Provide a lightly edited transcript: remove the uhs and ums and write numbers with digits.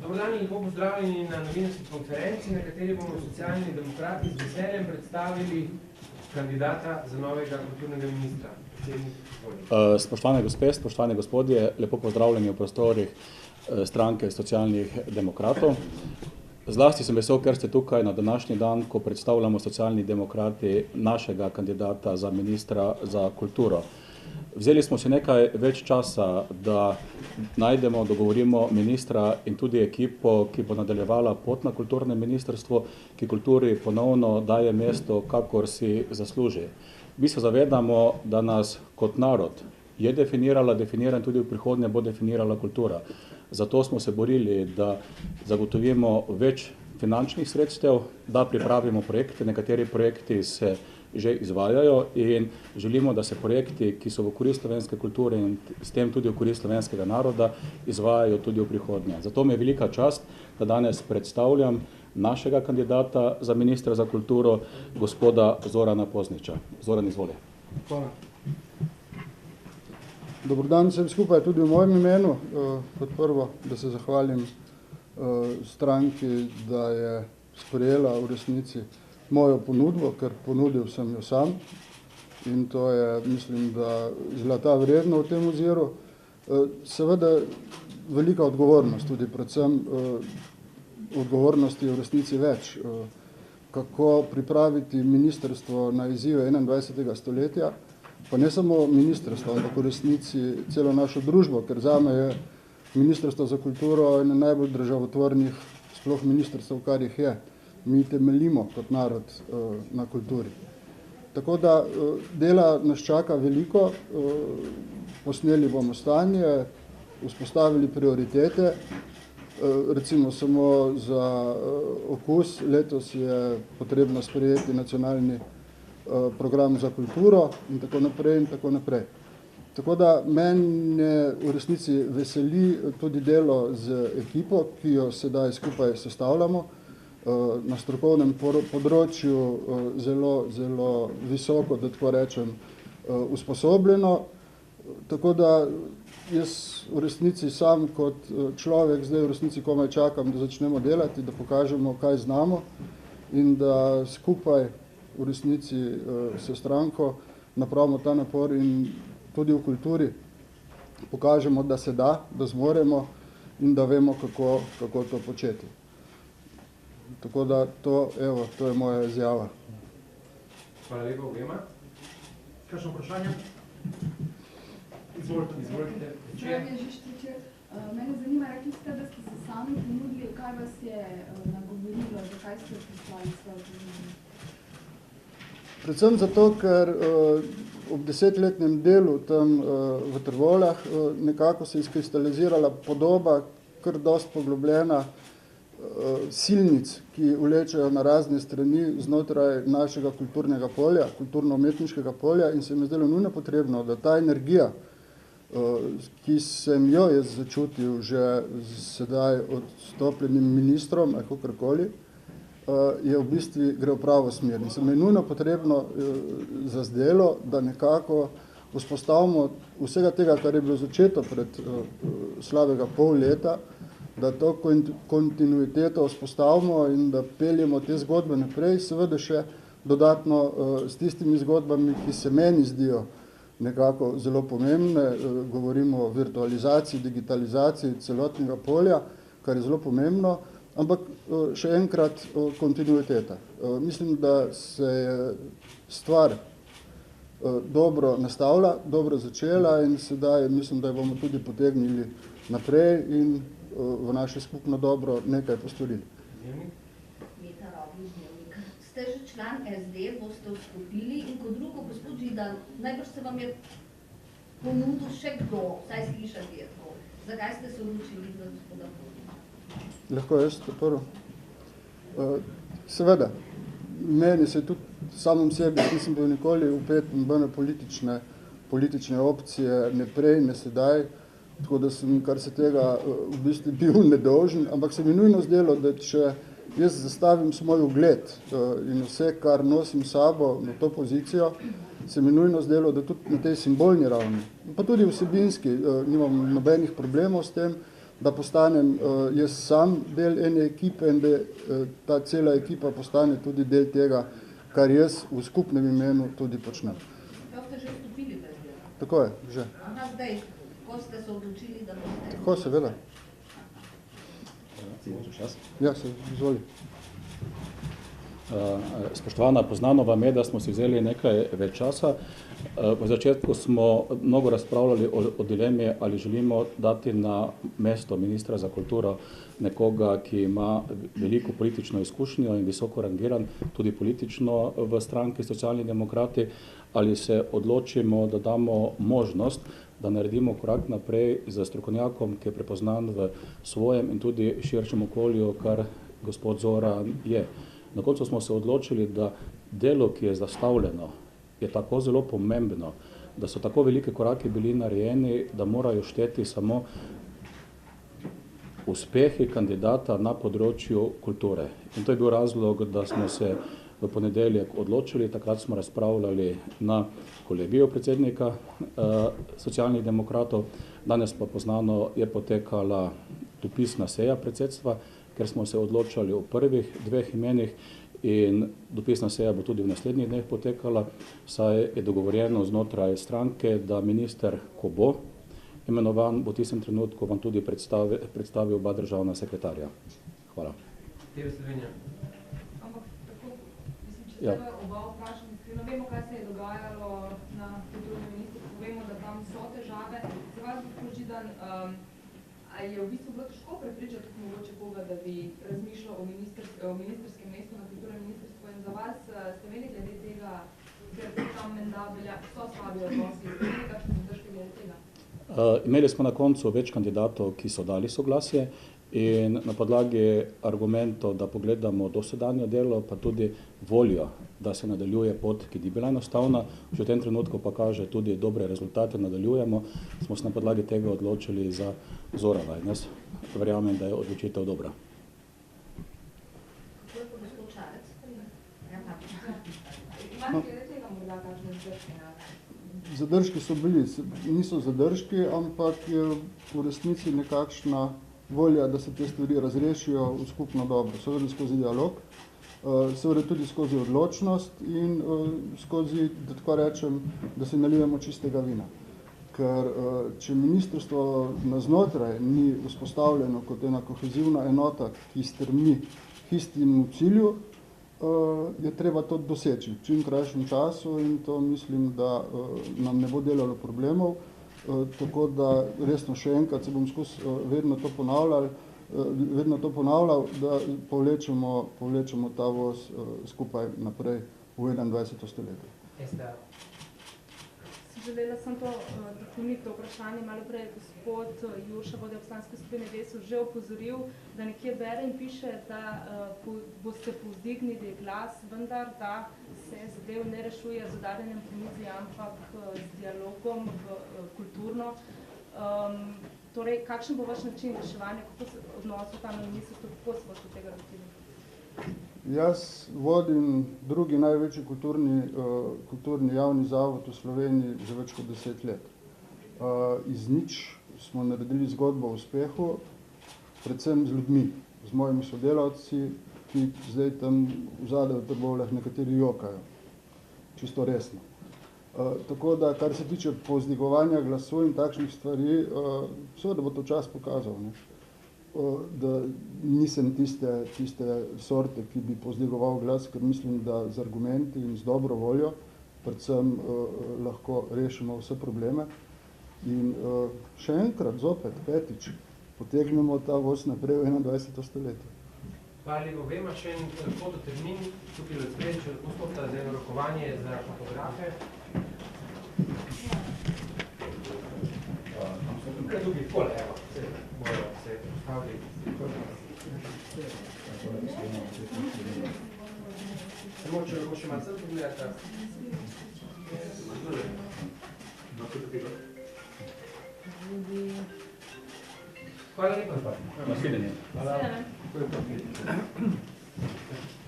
Dobro dan in lepo pozdravljeni na novinarski konferenci, na kateri bomo Socialni demokrati z veseljem predstavili kandidata za novega kulturnega ministra. Spoštovane gospe, spoštovani gospodje, lepo pozdravljeni v prostorih stranke Socialnih demokratov. Zlasti sem vesel, ker ste tukaj na današnji dan, ko predstavljamo Socialni demokrati našega kandidata za ministra za kulturo. Vzeli smo si nekaj več časa, da najdemo, dogovorimo ministra in tudi ekipo, ki bo nadaljevala pot na kulturnem ministrstvu, ki kulturi ponovno daje mesto, kakor si zasluži. Mi se zavedamo, da nas kot narod je definiran tudi v prihodnje bo definirala kultura. Zato smo se borili, da zagotovimo več finančnih sredstev, da pripravimo projekte. Nekateri projekti se že izvajajo in želimo, da se projekti, ki so v korist slovenske kulture in s tem tudi v korist slovenskega naroda, izvajajo tudi v prihodnje. Zato mi je velika čast, da danes predstavljam našega kandidata za ministra za kulturo, gospoda Zorana Pozniča. Zoran, izvoli. Hvala. Dober dan vsem skupaj tudi v mojem imenu. Kot prvo, da se zahvalim stranki, da je sprejela v resnici mojo ponudbo, ker ponudil sem jo sam in to je, mislim, da zlata vredno v tem oziru. Seveda velika odgovornost, tudi predvsem odgovornosti je v resnici več. Kako pripraviti ministrstvo na izzive 21. stoletja, pa ne samo ministrstvo, ampak v resnici celo našo družbo, ker zame je ministrstvo za kulturo eno najbolj državotvornih sploh ministrstv, kar jih je. Mi temeljimo kot narod na kulturi. Tako da dela nas čaka veliko, posneli bomo stanje, vzpostavili prioritete, recimo samo za okus, letos je potrebno sprejeti nacionalni program za kulturo in tako naprej in tako naprej. Tako da mene v resnici veseli tudi delo z ekipo, ki jo sedaj skupaj sestavljamo, na strokovnem področju zelo visoko, da tako rečem, usposobljeno. Tako da jaz v resnici sam kot človek zdaj v resnici komaj čakam, da začnemo delati, da pokažemo, kaj znamo in da skupaj v resnici s stranko napravimo ta napor in tudi v kulturi pokažemo, da se da, da zmoremo in da vemo, kako to početi. Tako da to je moja izjava. Hvala lepa obema. Kakšno vprašanje? Izvolite. Mene zanima, rekli ste, da ste se sami ponudili, kaj vas je nagovorilo, zakaj ste poslali svojo ponudbo? Predvsem zato, ker ob 10-letnem delu tam v Trvoljah nekako se je izkristalizirala podoba, kar dosti poglobljena, silnic, ki vlečejo na razne strani znotraj našega kulturnega polja, kulturno-umetniškega polja in se mi je zdelo nujno potrebno, da ta energija, ki sem jo jaz začutil že sedaj odstopljenim ministrom, kakorkoli, je v bistvu gre v pravo smer. In se mi je nujno potrebno zazdelo, da nekako vzpostavimo vsega tega, kar je bilo začeto pred slabega pol leta, da to kontinuiteto vzpostavimo in da peljemo te zgodbe naprej, seveda še dodatno s tistimi zgodbami, ki se meni zdijo nekako zelo pomembne, govorimo o virtualizaciji, digitalizaciji celotnega polja, kar je zelo pomembno, ampak še enkrat kontinuiteta. Mislim, da se je stvar dobro nastavila, dobro začela in sedaj mislim, da jo bomo tudi potegnili naprej in v naše skupno dobro nekaj postorili. Ste že član SD, boste vstopili in kot drugo, gospod Židan, najbrž se vam je ponudil še kdo, vsaj slišati je to. Zakaj ste se odločili za gospoda Pozniča? Lahko jaz to prvo. Seveda, meni se tudi samom sebi nisem bil nikoli vpet nobene politične opcije, ne prej, ne sedaj, tako da sem, kar se tega v bistvu bil nedolžen, ampak se mi nujno zdelo, da če jaz zastavim svoj ugled in vse, kar nosim sabo na to pozicijo, se mi nujno zdelo, da tudi na tej simbolni ravni, pa tudi vsebinski, nimam nobenih problemov s tem, da postanem jaz sam del ene ekipe in da ta cela ekipa postane tudi del tega, kar jaz v skupnem imenu tudi počnem. Ja, ste že vstopili v delo? Tako je, že. Aha, zdaj, ko ste se odločili, da boste... Tako, seveda. Ja, se izvoli. Spoštovana, poznano vam je, da smo si vzeli nekaj več časa. V začetku smo mnogo razpravljali o dilemi, ali želimo dati na mesto ministra za kulturo nekoga, ki ima veliko politično izkušnjo in visoko rangiran, tudi politično v stranki Socialni demokrati, ali se odločimo, da damo možnost, da naredimo korak naprej za strokovnjakom, ki je prepoznan v svojem in tudi širšem okolju, kar gospod Zoran je. Na koncu smo se odločili, da delo, ki je zastavljeno, je tako zelo pomembno, da so tako velike korake bili narejeni, da morajo šteti samo uspehi kandidata na področju kulture. In to je bil razlog, da smo se v ponedeljek odločili, takrat smo razpravljali na kolegiju predsednika Socialnih demokratov, danes pa poznano je potekala dopisna seja predsedstva, ker smo se odločali o prvih dveh imenih in dopisna seja bo tudi v naslednjih dneh potekala, saj je dogovorjeno znotraj stranke, da minister, ko bo imenovan, bo v tistem trenutku vam tudi predstavil oba državna sekretarja. Hvala. Ampak tako, mislim, če se oba vprašam, vemo, kaj se je dogajalo na kulturnem ministrstvu, vemo, da tam so težave. Za vas, gospod Židan, ali je v bistvu bilo težko prepričati mogoče koga, da bi razmišljal o ministerskem mestu na kulturnem ministrstvu in za vas ste imeli glede tega, ker tam menda so slabi odnosi, ste imeli kakšne zadržke glede tega? Imeli smo na koncu več kandidatov, ki so dali soglasje in na podlagi argumentov, da pogledamo dosedanje delo, pa tudi voljo, da se nadaljuje pot, ki ni bila enostavna, že v tem trenutku pa kaže tudi dobre rezultate, nadaljujemo, smo se na podlagi tega odločili za Zorana in jaz verjamem, da je odločitev dobra. Kako je pa gospod Šarec? Imate glede tega morda kakšne zadržke? Zadržki so bili, niso zadržki, ampak je v resnici nekakšna volja, da se te stvari razrešijo v skupno dobro. Seveda skozi dialog, seveda tudi skozi odločnost in skozi, da tako rečem, da se nalijemo čistega vina. Ker če ministrstvo naznotraj ni vzpostavljeno kot ena kohezivna enota, ki strmi k istemu cilju, je treba to doseči v čim krajšem času in to mislim, da nam ne bo delalo problemov. Tako da resno še enkrat se bom vedno to ponavljal, da povlečemo ta voz skupaj naprej v 21. stoletje. Želela sem to dopolniti vprašanje. Malo prej je gospod Jurša, vodja poslanske skupine Desus, že opozoril, da nekje bere in piše, da boste povzdignili glas, vendar da se zadev ne rešuje z udarjanjem po mizi, ampak z dialogom kulturno. Torej, kakšen bo vaš način reševanja, kako se odnosil tam na ministrstvu, kako se boste tega lotili? Jaz vodim drugi največji kulturni javni zavod v Sloveniji že več kot 10 let. Iz nič smo naredili zgodbo o uspehu, predvsem z ljudmi, z mojimi sodelavci, ki zdaj tam vzadaj v Trbovljah nekateri jokajo. Čisto resno. Tako da, kar se tiče povzdigovanja glasu in takšnih stvari, seveda bo to čas pokazal, ne? Da nisem tiste sorte, ki bi povzdigoval glas, ker mislim, da z argumenti in z dobro voljo predvsem lahko rešimo vse probleme. In še enkrat, zopet, petič, potegnemo ta voz naprej v 21. stoletje. Hvala lepo. Vema še en fototermin, tukaj v spred, če lahko spota za eno rokovanje za fotografe. Tukaj takole, evo, bojo se postavili. Samo, če lahko še malo sem pogledati. Hvala lepa. Nasvidenje. Hvala. Hvala.